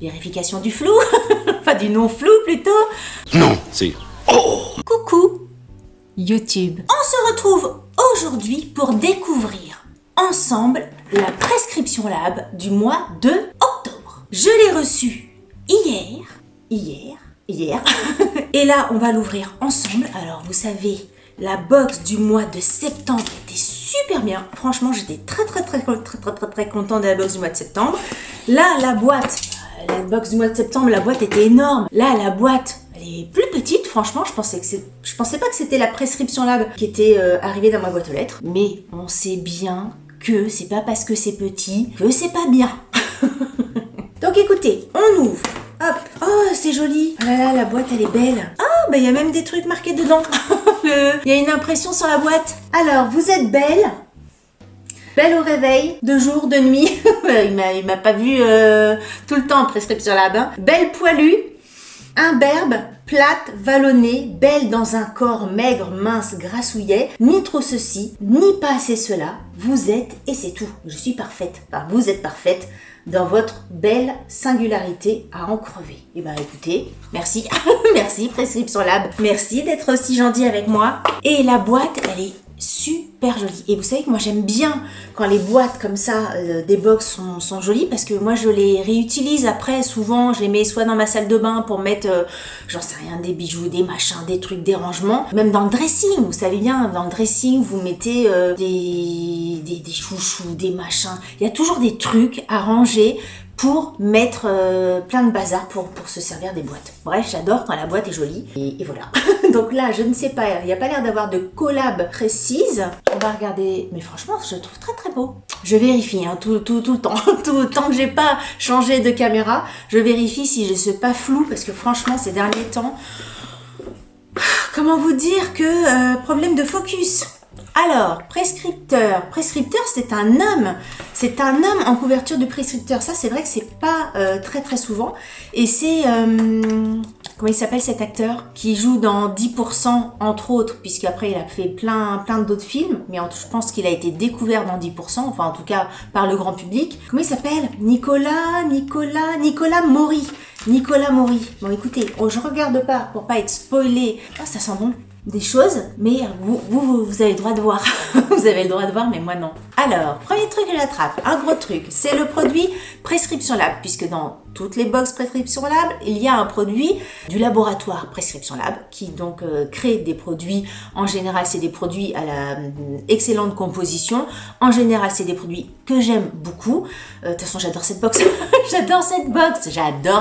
Vérification du flou, enfin du non-flou plutôt. Non, c'est... Oh! Coucou YouTube. On se retrouve aujourd'hui pour découvrir ensemble la prescription lab du mois de octobre. Je l'ai reçue hier. Et là, on va l'ouvrir ensemble. Alors, vous savez, la box du mois de septembre était super bien. Franchement, j'étais très contente de la box du mois de septembre. Là, la boîte, la box du mois de septembre, la boîte était énorme. Là, la boîte, elle est plus petite. Franchement, je pensais pas que c'était la prescription lab qui était arrivée dans ma boîte aux lettres. Mais on sait bien que c'est pas parce que c'est petit que c'est pas bien. Donc écoutez, on ouvre. Hop. Oh, c'est joli. Ah là là, la boîte, elle est belle. Ah, bah il y a même des trucs marqués dedans. Il y a une impression sur la boîte. Alors, vous êtes belle. Belle au réveil, de jour, de nuit. il m'a pas vu tout le temps en prescription lab. Hein. Belle poilue, imberbe, plate, vallonnée, belle dans un corps maigre, mince, grassouillet. Ni trop ceci, ni pas assez cela. Vous êtes, et c'est tout. Je suis parfaite. Enfin, vous êtes parfaite dans votre belle singularité à en crever. Et ben écoutez, merci. Merci Prescription Lab. Merci d'être aussi gentil avec moi. Et la boîte, elle est super jolie. Et vous savez que moi j'aime bien quand les boîtes comme ça des box sont jolies parce que moi je les réutilise après. Souvent je les mets soit dans ma salle de bain pour mettre j'en sais rien, des bijoux, des machins, des trucs, des rangements, même dans le dressing. Vous savez bien, dans le dressing vous mettez des chouchous, des machins. Il y a toujours des trucs à ranger pour mettre plein de bazar pour se servir des boîtes. Bref, j'adore quand la boîte est jolie. Et voilà. Donc là, je ne sais pas, il n'y a pas l'air d'avoir de collab précise. On va regarder, mais franchement, je le trouve très beau. Je vérifie hein, tout le temps. Tout le temps que j'ai pas changé de caméra, je vérifie si je ne suis pas floue, parce que franchement, ces derniers temps, comment vous dire que problème de focus. Alors, prescripteur, c'est un homme. C'est un homme en couverture de prescripteur. Ça, c'est vrai que c'est pas très souvent. Et c'est, comment il s'appelle cet acteur qui joue dans 10% entre autres, puisqu'après il a fait plein d'autres films. Mais je pense qu'il a été découvert dans 10%, enfin en tout cas par le grand public. Comment il s'appelle? Nicolas Maury. Nicolas Maury. Bon écoutez, je regarde pas pour pas être spoilé. Oh, ça sent bon. Des choses, mais vous avez le droit de voir. Vous avez le droit de voir, mais moi non. Alors, premier truc que j'attrape, un gros truc, c'est le produit Prescription Lab, puisque dans toutes les box Prescription Lab, il y a un produit du laboratoire Prescription Lab, qui donc crée des produits, en général c'est des produits à la excellente composition, en général c'est des produits que j'aime beaucoup. De toute façon, j'adore cette box. J'adore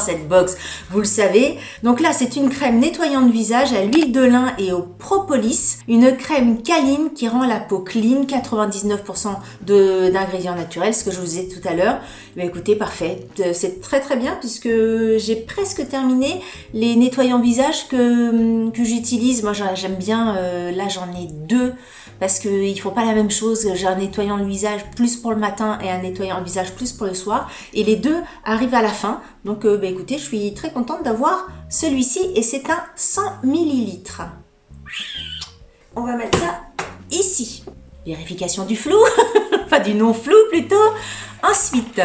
cette box, vous le savez. Donc là, c'est une crème nettoyante visage à l'huile de lin et au propolis, une crème câline qui rend la peau clean, 99% d'ingrédients naturels, ce que je vous disais tout à l'heure. Mais écoutez, parfait, c'est très bien puisque j'ai presque terminé les nettoyants visage que j'utilise. Moi j'aime bien, là j'en ai deux parce qu'ils font pas la même chose. J'ai un nettoyant de visage plus pour le matin et un nettoyant de visage plus pour le soir, et les deux arrivent à la fin. Donc écoutez, je suis très contente d'avoir celui-ci, et c'est un 100 ml. On va mettre ça ici. Vérification du flou, enfin du non-flou plutôt. Ensuite,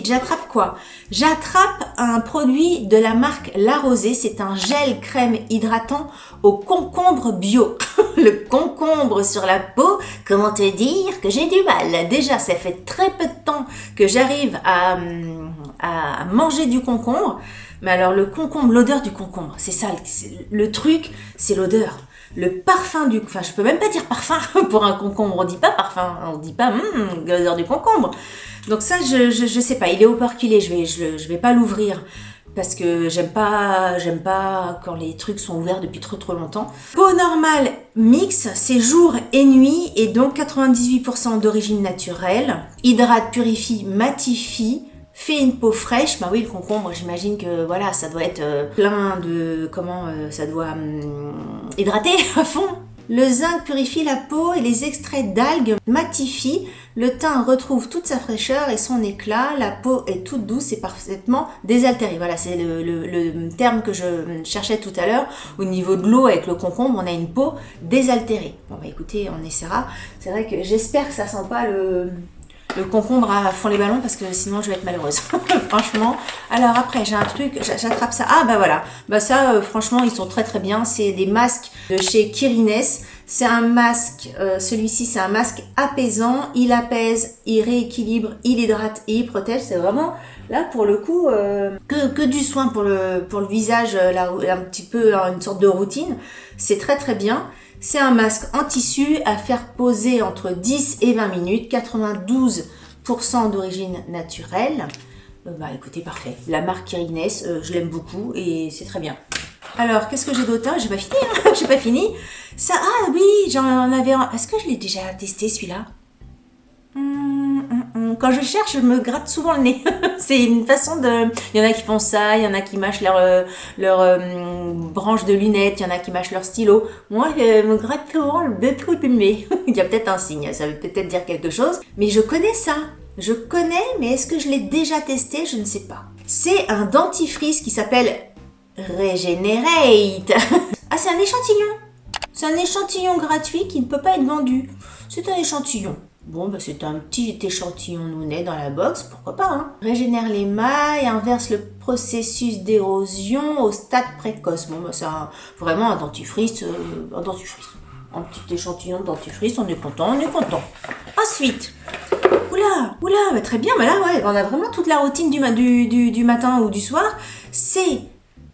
j'attrape quoi? J'attrape un produit de la marque La Rosée. C'est un gel crème hydratant au concombre bio. Le concombre sur la peau, comment te dire que j'ai du mal. Déjà, ça fait très peu de temps que j'arrive à manger du concombre. Mais alors le concombre, l'odeur du concombre, c'est ça, le truc, c'est l'odeur. Le parfum enfin je peux même pas dire parfum pour un concombre, on dit pas parfum, on dit pas l'odeur du concombre. Donc ça je sais pas, il est operculé, je vais pas l'ouvrir parce que j'aime pas quand les trucs sont ouverts depuis trop longtemps. Peau normale mix, c'est jour et nuit, et donc 98% d'origine naturelle. Hydrate, purifie, matifie, fait une peau fraîche. Bah oui, le concombre, j'imagine que voilà, ça doit être plein de... ça doit hydrater à fond. Le zinc purifie la peau et les extraits d'algues matifient. Le teint retrouve toute sa fraîcheur et son éclat. La peau est toute douce et parfaitement désaltérée. Voilà, c'est le terme que je cherchais tout à l'heure. Au niveau de l'eau, avec le concombre, on a une peau désaltérée. Bon bah écoutez, on essaiera. C'est vrai que j'espère que ça sent pas le concombre à fond les ballons parce que sinon je vais être malheureuse. Franchement. Alors après, j'ai un truc, j'attrape ça. Ah bah voilà. Bah ça, franchement, ils sont très très bien. C'est des masques de chez Kirines. C'est un masque, celui-ci c'est un masque apaisant. Il apaise, il rééquilibre, il hydrate et il protège. C'est vraiment là pour le coup que du soin pour le visage, là, un petit peu une sorte de routine. C'est très très bien. C'est un masque en tissu à faire poser entre 10 et 20 minutes, 92% d'origine naturelle. Bah écoutez, parfait. La marque Kirines, je l'aime beaucoup et c'est très bien. Alors, qu'est-ce que j'ai d'autre? J'ai pas fini, hein. J'ai pas fini. Ça, ah oui, j'en avais un. Est-ce que je l'ai déjà testé celui-là? Quand je cherche, je me gratte souvent le nez. C'est une façon de... Il y en a qui font ça, il y en a qui mâchent leur branche de lunettes, il y en a qui mâchent leur stylo. Moi, je me gratte souvent le trou du nez. Il y a peut-être un signe, ça veut peut-être dire quelque chose. Mais je connais ça. Je connais, mais est-ce que je l'ai déjà testé? Je ne sais pas. C'est un dentifrice qui s'appelle Regenerate. Ah, c'est un échantillon. C'est un échantillon gratuit qui ne peut pas être vendu. C'est un échantillon. Bon, bah c'est un petit échantillon nounet dans la box, pourquoi pas, hein. Régénère l'émail, inverse le processus d'érosion au stade précoce. Bon, bah c'est vraiment un dentifrice, un petit échantillon de dentifrice, on est content, Ensuite, oula, bah très bien, bah là, ouais, on a vraiment toute la routine du matin ou du soir. C'est...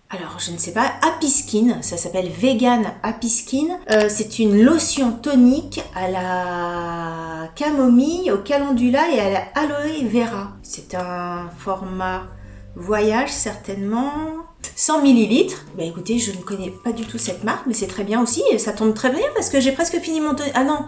Alors, je ne sais pas, Happy Skin, ça s'appelle Vegan Happy Skin. C'est une lotion tonique à la camomille, au calendula et à la aloe vera. C'est un format voyage certainement. 100 ml. Bah écoutez, je ne connais pas du tout cette marque, mais c'est très bien aussi. Et ça tombe très bien parce que j'ai presque fini mon tonique. Ah non,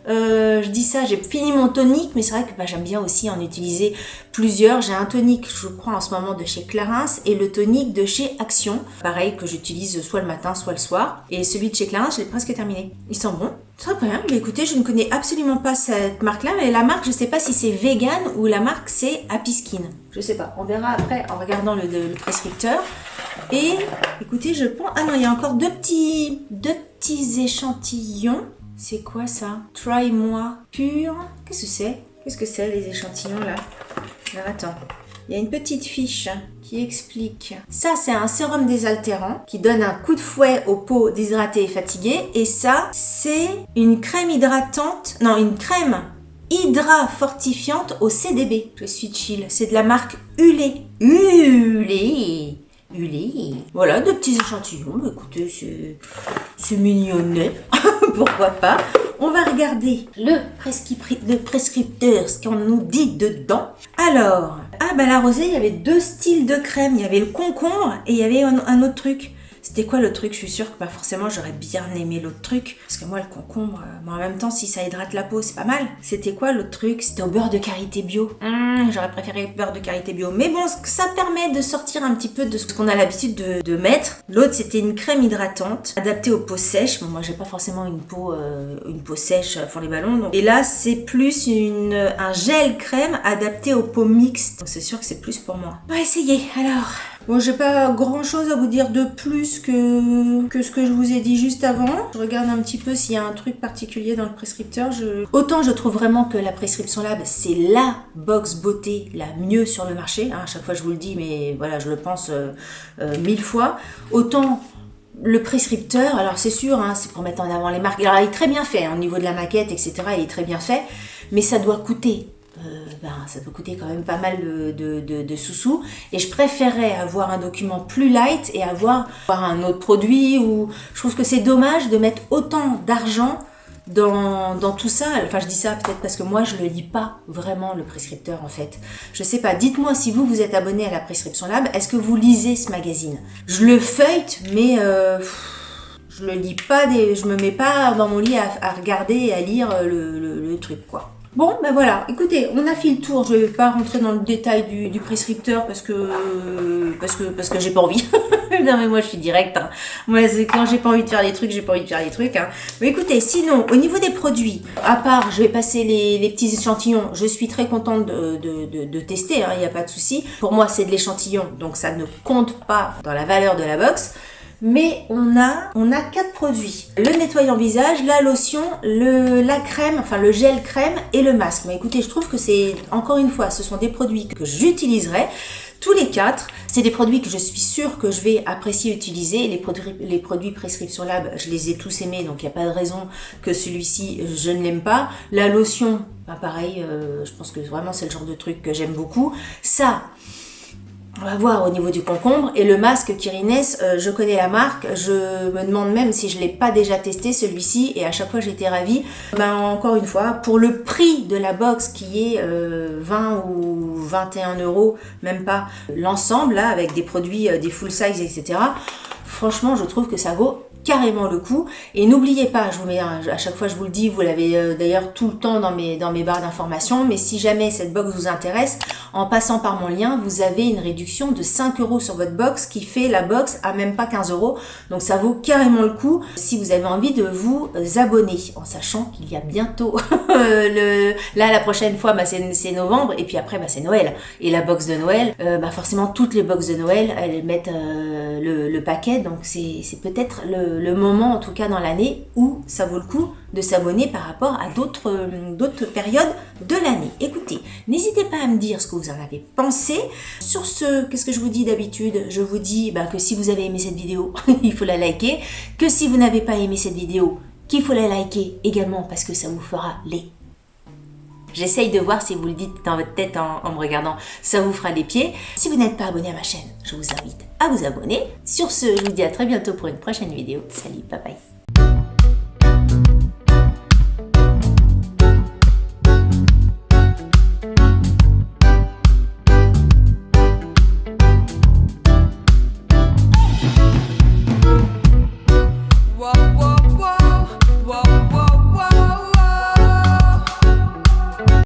je dis ça, j'ai fini mon tonique, mais c'est vrai que bah, j'aime bien aussi en utiliser plusieurs. J'ai un tonique, je crois, en ce moment de chez Clarins et le tonique de chez Action. Pareil, que j'utilise soit le matin, soit le soir. Et celui de chez Clarins, je l'ai presque terminé. Il sent bon. Très bien. Mais écoutez, je ne connais absolument pas cette marque-là, mais la marque, je ne sais pas si c'est vegan ou la marque c'est Happy Skin. Je sais pas. On verra après en regardant le prescripteur. Et écoutez, je pense... Ah non, il y a encore deux petits échantillons. C'est quoi ça? Try moi pur. Qu'est-ce que c'est? Qu'est-ce que c'est les échantillons là? Alors attends. Il y a une petite fiche qui explique. Ça, c'est un sérum désaltérant qui donne un coup de fouet aux peaux déshydratées et fatiguées. Et ça, c'est une crème hydratante. Non, une crème hydra fortifiante au CDB. Je suis chill. C'est de la marque Hulé. Voilà, deux petits échantillons. Bah, écoutez, c'est mignonnet. Pourquoi pas. On va regarder le prescripteur, ce qu'on nous dit dedans. Alors, la rosée, il y avait deux styles de crème. Il y avait le concombre et il y avait un autre truc. C'était quoi le truc? Je suis sûre que forcément j'aurais bien aimé l'autre truc. Parce que moi le concombre, en même temps si ça hydrate la peau c'est pas mal. C'était quoi l'autre truc? C'était au beurre de karité bio. J'aurais préféré beurre de karité bio. Mais bon, ça permet de sortir un petit peu de ce qu'on a l'habitude de mettre. L'autre c'était une crème hydratante adaptée aux peaux sèches. Bon, moi j'ai pas forcément une peau sèche à fond les ballons. Donc. Et là c'est plus un gel crème adapté aux peaux mixtes. Donc c'est sûr que c'est plus pour moi. On va essayer alors. Bon, j'ai pas grand chose à vous dire de plus que ce que je vous ai dit juste avant. Je regarde un petit peu s'il y a un truc particulier dans le prescripteur. Autant je trouve vraiment que la Prescription Lab, c'est la box beauté la mieux sur le marché. À chaque fois je vous le dis, mais voilà, je le pense 1000 fois. Autant le prescripteur, alors c'est sûr, c'est pour mettre en avant les marques. Alors il est très bien fait, au niveau de la maquette, etc. Il est très bien fait, mais ça doit coûter. Ça peut coûter quand même pas mal de sous-sous et je préférerais avoir un document plus light et avoir un autre produit où je trouve que c'est dommage de mettre autant d'argent dans tout ça. Enfin je dis ça peut-être parce que moi je le lis pas vraiment le prescripteur en fait. Je sais pas, dites-moi si vous êtes abonné à la Prescription Lab, est-ce que vous lisez ce magazine? Je le feuillete mais je le lis pas, je me mets pas dans mon lit à regarder et à lire le truc quoi. Bon, ben voilà, écoutez, on a fait le tour, je vais pas rentrer dans le détail du prescripteur parce que j'ai pas envie. Non mais moi je suis directe, Moi c'est quand j'ai pas envie de faire des trucs, j'ai pas envie de faire des trucs, Mais écoutez, sinon, au niveau des produits, à part, je vais passer les petits échantillons, je suis très contente de tester, il n'y a pas de souci. Pour moi c'est de l'échantillon, donc ça ne compte pas dans la valeur de la box. mais on a 4 produits. Le nettoyant visage, la lotion, la crème, enfin le gel crème et le masque. Mais écoutez, je trouve que c'est, encore une fois, ce sont des produits que j'utiliserai. Tous les 4, c'est des produits que je suis sûre que je vais apprécier utiliser. Les produits Prescription Lab, je les ai tous aimés, donc il n'y a pas de raison que celui-ci, je ne l'aime pas. La lotion, bah pareil, je pense que vraiment c'est le genre de truc que j'aime beaucoup. Ça, on va voir au niveau du concombre. Et le masque Kirines, je connais la marque, je me demande même si je ne l'ai pas déjà testé celui-ci, et à chaque fois j'étais ravie. Ben, encore une fois, pour le prix de la box qui est 20 ou 21 €, même pas, l'ensemble là avec des produits, des full size, etc. Franchement, je trouve que ça vaut carrément le coup. Et n'oubliez pas, je vous mets à chaque fois je vous le dis, vous l'avez d'ailleurs tout le temps dans mes barres d'informations, mais si jamais cette box vous intéresse, en passant par mon lien, vous avez une réduction de 5 € sur votre box, qui fait la box à même pas 15 €. Donc ça vaut carrément le coup si vous avez envie de vous abonner, en sachant qu'il y a bientôt là la prochaine fois, bah, c'est novembre, et puis après bah, c'est Noël. Et la box de Noël, bah, forcément toutes les box de Noël, elles mettent le paquet, donc c'est peut-être le moment, en tout cas dans l'année, où ça vaut le coup de s'abonner par rapport à d'autres périodes de l'année. Écoutez, n'hésitez pas à me dire ce que vous en avez pensé. Sur ce, qu'est-ce que je vous dis d'habitude? Je vous dis que si vous avez aimé cette vidéo, il faut la liker. Que si vous n'avez pas aimé cette vidéo, qu'il faut la liker également, parce que ça vous fera les... J'essaye de voir si vous le dites dans votre tête en me regardant, ça vous fera les pieds. Si vous n'êtes pas abonné à ma chaîne, je vous invite à vous abonner. Sur ce, je vous dis à très bientôt pour une prochaine vidéo. Salut, bye bye.